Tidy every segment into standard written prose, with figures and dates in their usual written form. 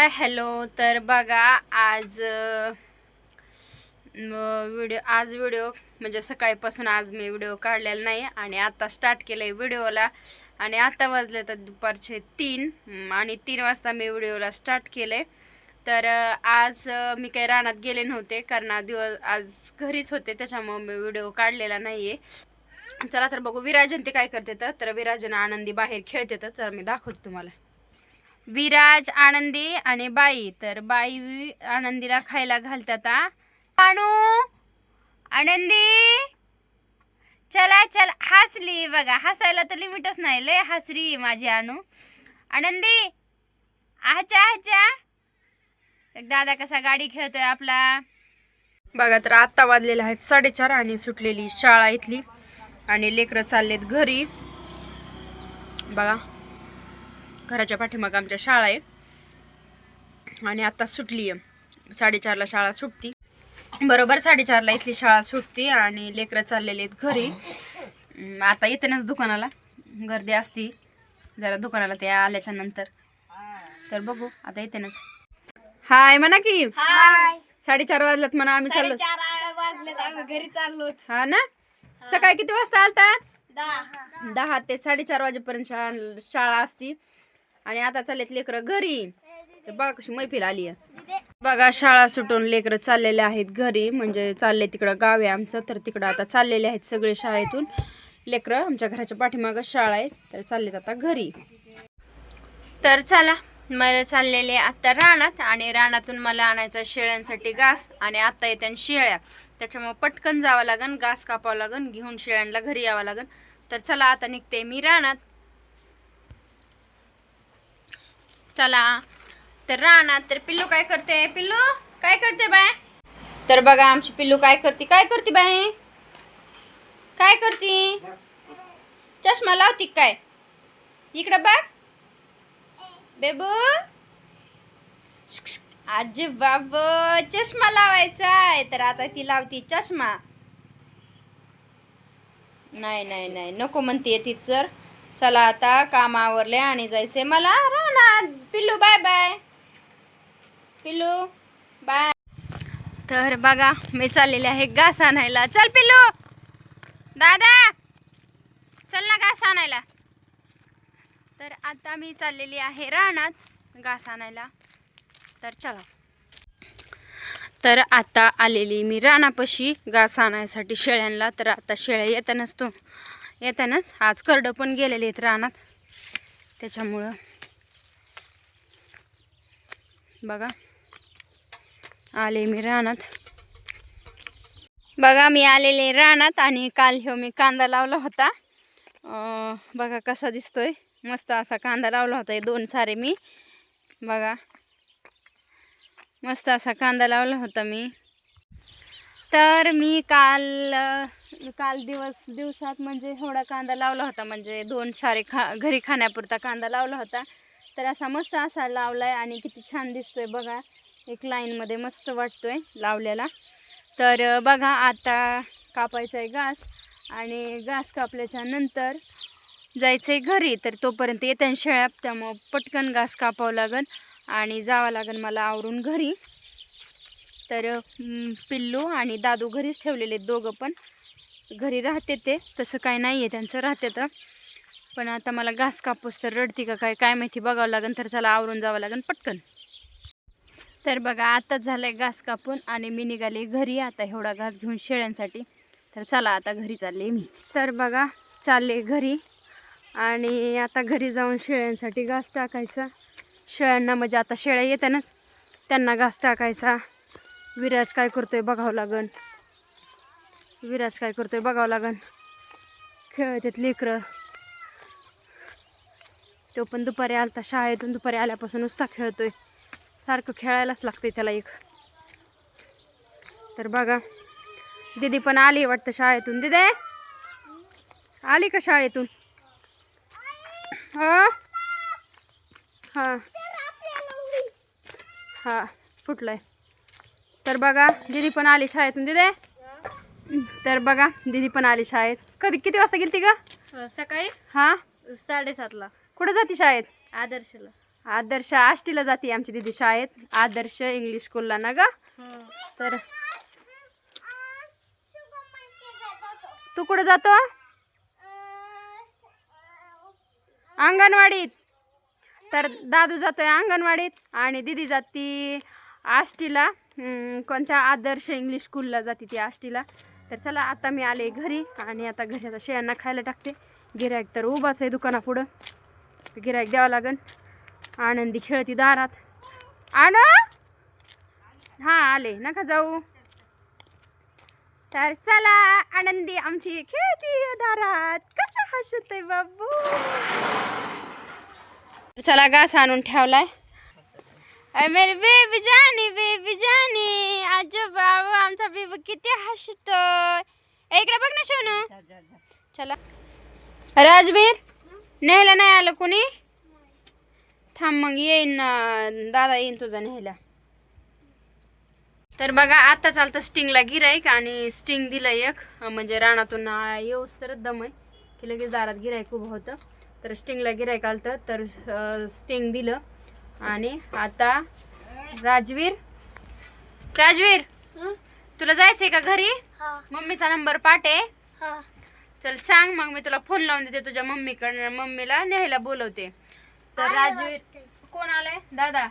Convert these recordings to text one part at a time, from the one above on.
Hi hello. तर बघा आज व्हिडिओ म्हणजे सकाळीपासून आज मी व्हिडिओ काढलेला नाही आणि आता स्टार्ट केलं आहे व्हिडिओला. आणि आता वाजले तर दुपारचे 3 आणि 3 वाजता मी व्हिडिओला स्टार्ट केले. तर आज मी काही रानात गेले नव्हते कारण आज घरीच होते, त्याच्यामुळे मी व्हिडिओ काढलेला नाही आहे. चला तर बघू विराजन ते काय करते. तर विराजन आनंदी बाहेर खेळते. तर चला मी दाखवते तुम्हाला. विराज, आनंदी आणि बाई. तर बाई आनंदीला खायला घालतात. आणू आनंदी चला चला हसली बघा. हसायला तर लिमिटच नाही, लय हसरी माझी आणू. आनंदी आचा आचा. दादा कसा गाडी खेळतोय आपला बघा. तर आत्ता वाजलेले आहेत 4:30 आणि सुटलेली शाळा इथली आणि लेकरं चाललेत घरी. बघा घराच्या पाठीमागं आमच्या शाळा आहे आणि आता सुटली आहे. 4:30ला शाळा सुटती, बरोबर 4:30ला इथली शाळा सुटती आणि लेकरं चाललेली आहेत घरी. आता येतेनच दुकानाला गर्दी असती जरा दुकानाला ते आल्याच्या नंतर. तर बघू आता येतेनच. हाय म्हणा की. हाय. 4:30 वाजल्यात म्हणा. आम्ही चाललो 4 वाजलेत, आम्ही घरी चाललो. हा ना. सकाळी किती वाजता आलता? 10. 10 ते 4:30 वाजेपर्यंत शाळा असती आणि आता चाललेत लेकरं घरी. तर बघा कशी मैफिल आली आहे. बघा शाळा सुटून लेकरं चाललेले आहेत घरी, म्हणजे चालले तिकडं गाव आहे आमचं. तर तिकडं आता चाललेले आहेत सगळे शाळेतून लेकरं. आमच्या घराच्या पाठीमागं शाळा आहे, तर चाललेत आता घरी. तर चला मला चाललेले आता रानात आणि रानातून मला आणायचं शेळ्यांसाठी घास आणि आता येत्या शेळ्या, त्याच्यामुळे पटकन जावं लागन, घास कापावं लागन, घेऊन शेळ्यांना घरी यावं लागन. तर चला आता निघते मी रानात. चला तर रानात. तर पिल्लू काय करते? पिल्लू काय करते बाय? तर बघा आमची पिल्लू काय करते. काय करते बाय? काय करते? चष्मा लावती काय? इकडं बघ बेबू. आजी बाबू चष्मा लावायचा आहे, तर आता ती लावती चष्मा. नाही नाही नाही नको म्हणते ती. तर चला आता काम आवरले आणि जायचंय मला रानात. पिल्लू बाय बाय. पिल्लू बाय. तर बघा मी चाललेले आहे घास आणायला. चल पिल्लू दादा चल ना घास आणायला. तर आता मी चाललेली आहे रानात घास आणायला. तर चला. तर आता आलेली मी रानापाशी घास आणायसाठी शेळ्यांना. तर आता शेळ्या येतानाच आज करडं पण गेलेले आहेत रानात, त्याच्यामुळं बघा आले मी रानात. बघा मी आलेले रानात आणि काल मी कांदा लावला होता. बघा कसा दिसतोय, मस्त असा कांदा लावला होता. 2 सारे मी बघा मस्त असा कांदा लावला होता मी. तर मी काल दिवसात म्हणजे एवढा कांदा लावला होता, म्हणजे 2 सारे घरी खाण्यापुरता कांदा लावला होता. तर असा मस्त असा लावलाय आणि किती छान दिसतोय बघा. एक लाईनमध्ये मस्त वाटतोय लावलेला. तर बघा आता कापायचा आहे घास आणि घास कापल्याच्या नंतर जायचं आहे घरी. तर तोपर्यंत येत्या शेळ्या, त्यामुळं पटकन घास कापावं लागन आणि जावं लागन मला आवरून घरी. तर पिल्लू आणि दादू घरीच ठेवलेले, दोघं पण घरी राहते. ते तसं काय नाही आहे त्यांचं, राहते तर. पण आता मला घास कापूस तर रडती का काय माहिती, बघावं लागन. तर चला आवरून जावं लागन पटकन. तर बघा आताच झालं आहे घास कापून आणि मी निघाले घरी आता एवढा घास घेऊन शेळ्यांसाठी. तर चला आता घरी चालले मी. तर बघा चालले घरी आणि आता घरी जाऊन शेळ्यांसाठी घास टाकायचा. शेळ्यांना म्हणजे आता शेळ्या येतानाच त्यांना घास टाकायचा. विराज काय करतोय बघावं लागन. खेळतात लेकरं. तो पण दुपारी आलता शाळेतून, दुपारी आल्यापासून नुसता खेळतोय, सारखं खेळायलाच लागतंय त्याला एक. तर बघा दीदी पण आली वाटतं शाळेतून. दीदी आली का शाळेतून? हां हां हां फुटलंय. तर बघा दीदी पण आली शाळेतून. दीदी तर बघा दीदी पण आली शाळेत. किती वाजता गेलती का? सकाळी हां 7:30ला. कुठं जाती शाळेत? आदर्शला. आदर्श आष्टीला जाते आमची दीदी शाळेत, आदर्श इंग्लिश स्कूलला ना ग. तर तू कुठं जातो? अंगणवाडीत. तर दादू जातोय अंगणवाडीत आणि दीदी जाती आष्टीला. कोणत्या आदर्श इंग्लिश स्कूलला जाते ती आष्टीला. तर चला आता मी आले घरी आणि आता घरी आता शेळ्यांना खायला टाकते. गिऱ्हाईक तर उभाच आहे दुकानापुढं, गिऱ्हाईक द्यावं लागन. आनंदी खेळती दारात. आण हां आले नका जाऊ. तर चला आनंदी आमची खेळती दारात. कशा हसते बाबू. चला घास आणून ठेवलाय. मेरी बेबी जानी आजो बाबू आमचा बेबी किती हसतोय. इकडे बघ ना सोनू. चला राजवीर न्यायला नाही आलं कुणी. थांब मग येईन दादा येईन तुझा न्यायला. तर बघा आता चालतं स्टिंगला गिराईक आणि स्टिंग दिलं एक. म्हणजे रानातून येऊस तर दम आहे की लगेच दारात गिराईक उभं होतं. तर स्टिंगला गिराईक आलतं तर स्टिंग दिलं. आणि आता राजवीर तुला जायचंय का घरी? मम्मीचा नंबर पाठे. चल सांग मग मी तुला फोन लावून देते तुझ्या मम्मीकडे. मम्मीला न्यायला बोलवते. तर राजवीर कोण आलाय? दादा.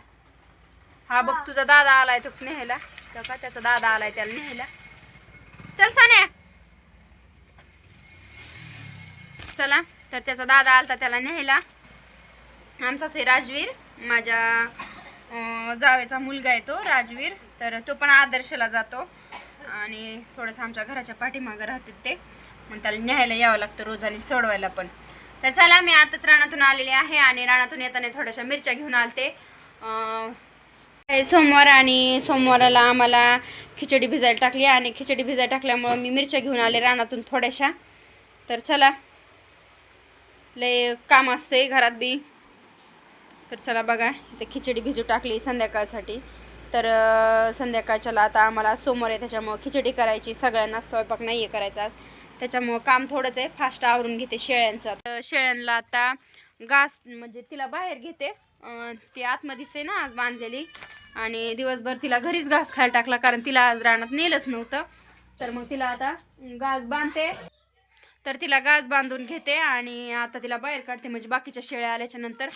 हा बघ तुझा दादा आलाय तो न्यायला. का त्याचा दादा आलाय त्याला न्यायला. चल सान्या. चला तर त्याचा दादा आलता त्याला न्यायला. आमचाच आहे राजवीर, माझ्या जावेचा मुलगा आहे तो राजवीर. तर तो पण आदर्शला जातो आणि थोडंसं आमच्या घराच्या पाठीमागं राहते ते. मग त्याला न्यायला यावं लागतं रोज आणि सोडवायला पण. तर चला मी आताच रानातून आलेले आहे आणि रानातून येताना थोड्याशा मिरच्या घेऊन आलते. सोमवार आणि सोमवाराला आम्हाला खिचडी भिजायला टाकली आणि खिचडी भिजायला टाकल्यामुळं मी मिरच्या घेऊन आले रानातून थोड्याशा. तर चला लय काम असते घरात बी. तर चला बघा इथे खिचडी भिजू टाकली संध्याकाळसाठी. तर संध्याकाळच्याला आता आम्हाला सोमवार आहे त्याच्यामुळं खिचडी करायची. सगळ्यांना स्वयंपाक नाही आहे करायचा आज, त्याच्यामुळं काम थोडंच आहे. फास्ट आवरून घेते शेळ्यांचं. तर शेळ्यांना आता घास म्हणजे तिला बाहेर घेते. ती आतमध्येच आहे ना आज बांधलेली आणि दिवसभर तिला घरीच घास खायला टाकला कारण तिला आज रानात नेलंच नव्हतं. तर मग तिला आता घास बांधते. तर तिला घास बांधून घेते आणि आता तिला बाहेर काढते म्हणजे बाकीच्या शेळ्या आल्याच्या नंतर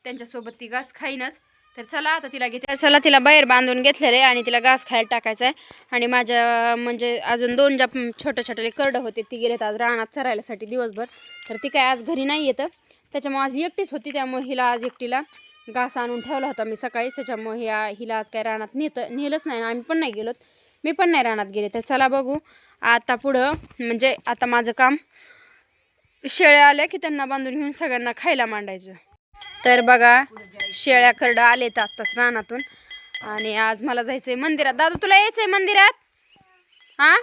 त्यांच्यासोबत ती घास खाईनच. तर चला आता तिला घेते. चला तिला बाहेर बांधून घेतलेले आणि तिला घास खायला टाकायचा आहे. आणि माझ्या म्हणजे अजून 2 ज्या छोटे करडं होते ती गेलेत आज रानात चरायलासाठी दिवसभर. तर ती काय आज घरी नाही येतं त्याच्यामुळे आज एकटीच होती. त्यामुळे हिला आज एकटीला घास आणून ठेवला होता मी सकाळीच. त्याच्यामुळे हिला आज काय रानात नेलंच नाही. आम्ही पण नाही गेलोत, मी पण नाही रानात गेले. तर चला बघू आता पुढं. म्हणजे आता माझं काम शेळ्या आल्या की त्यांना बांधून घेऊन सगळ्यांना खायला मांडायचं. तर बघा शेळ्या करडं आलेत आत्ताच रानातून आणि आज मला जायचंय मंदिरात. दादू तुला यायचंय मंदिरात? हां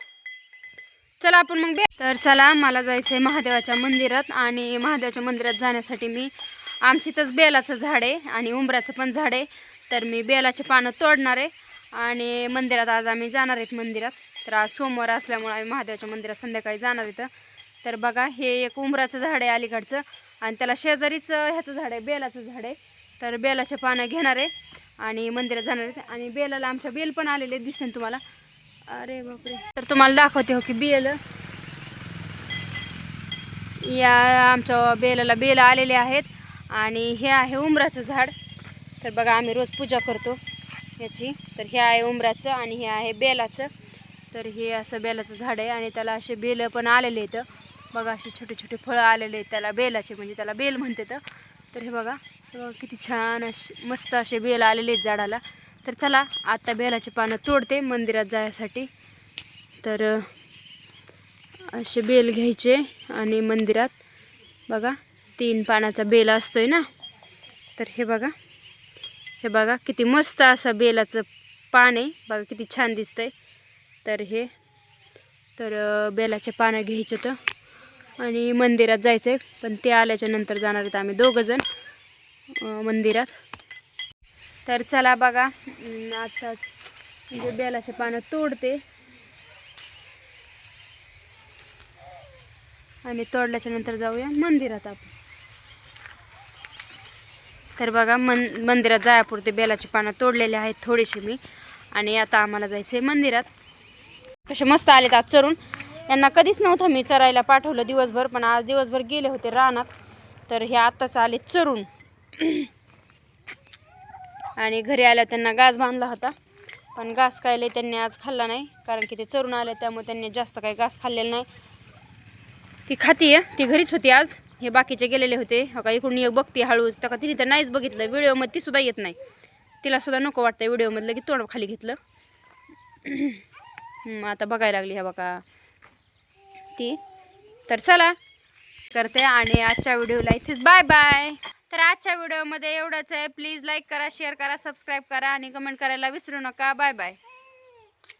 चला आपण मग तर चला मला जायचंय महादेवाच्या मंदिरात. आणि महादेवाच्या मंदिरात जाण्यासाठी मी आमचीतच बेलाचं झाड आहे आणि उंबराचं पण झाड आहे. तर मी बेलाचे पानं तोडणार आहे आणि मंदिरात आज आम्ही जाणार आहेत मंदिरात. तर आज सोमवार असल्यामुळे आम्ही महादेवाच्या मंदिरात संध्याकाळी जाणार आहेत. तर बघा हे एक उंबराचं झाड आहे अलीकडचं आणि त्याला शेजारीच ह्याचं झाड आहे बेलाचं झाड आहे. तर बेलाचे पानं घेणार आहे आणि मंदिरात जाणार आहेत. आणि बेलाला आमच्या बेल पण आलेले दिसते तुम्हाला. अरे बापरे. तर तुम्हाला दाखवते हो की बेल या आमच्या बेलाला बेल आलेले आहेत. आणि हे आहे उंबराचं झाड. तर बघा आम्ही रोज पूजा करतो याची. तर हे आहे उंबराचं आणि हे आहे बेलाचं. तर हे असं बेलाचं झाड आहे आणि त्याला असे बेल पण आलेले आहेत बघा. असे छोटे छोटे फळं आलेले आहेत त्याला बेलाचे, म्हणजे त्याला बेल म्हणते. तर हे बघा किती छान असे मस्त असे बेल आलेले आहेत झाडाला. तर चला आता बेलाचे पानं तोडते मंदिरात जायसाठी. तर असे बेल घ्यायचे आणि मंदिरात बघा 3 पानाचा बेल असतोय ना. तर हे बघा किती मस्त असं बेलाचं पान आहे बघा, किती छान दिसतंय. तर बेलाचे पानं घ्यायचे तर आणि मंदिरात जायचं आहे. पण ते आल्याच्या नंतर जाणार आहेत आम्ही 2 जण मंदिरात. तर चला बघा आताच म्हणजे बेलाचे पानं तोडते आणि तोडल्याच्या नंतर जाऊया मंदिरात आपण. तर बघा मंदिरात जायापुरते बेलाची पानं तोडलेली आहेत थोडीशी मी. आणि आता आम्हाला जायचं आहे मंदिरात. कसे मस्त आलेत आज चरून. यांना कधीच नव्हतं मी चरायला पाठवलं दिवसभर, पण आज दिवसभर गेले होते रानात. तर हे आत्ताच आले चरून. आणि घरी आल्या त्यांना घास बांधला होता, पण घास खायला त्यांनी आज खाल्ला नाही, कारण की ते चरून आले त्यामुळे त्यांनी जास्त काही घास खाल्लेला नाही. ती खाती आहे, ती घरीच होती आज. हे बाकीचे गेलेले होते. हो का, इकडून एक बघते हळूच. तर का तिने तर नाहीच बघितलं व्हिडिओमध्ये, ती सुद्धा येत नाही. तिला सुद्धा नको वाटतं व्हिडिओमधलं की तोंड खाली घेतलं. आता बघायला लागली ह्या बघा ती. तर चला करते आणि आजच्या व्हिडिओला इथेच बाय बाय. तर आजच्या व्हिडिओमध्ये एवढंच आहे. प्लीज लाईक करा, शेअर करा, सबस्क्राईब करा आणि कमेंट करायला विसरू नका. Bye bye.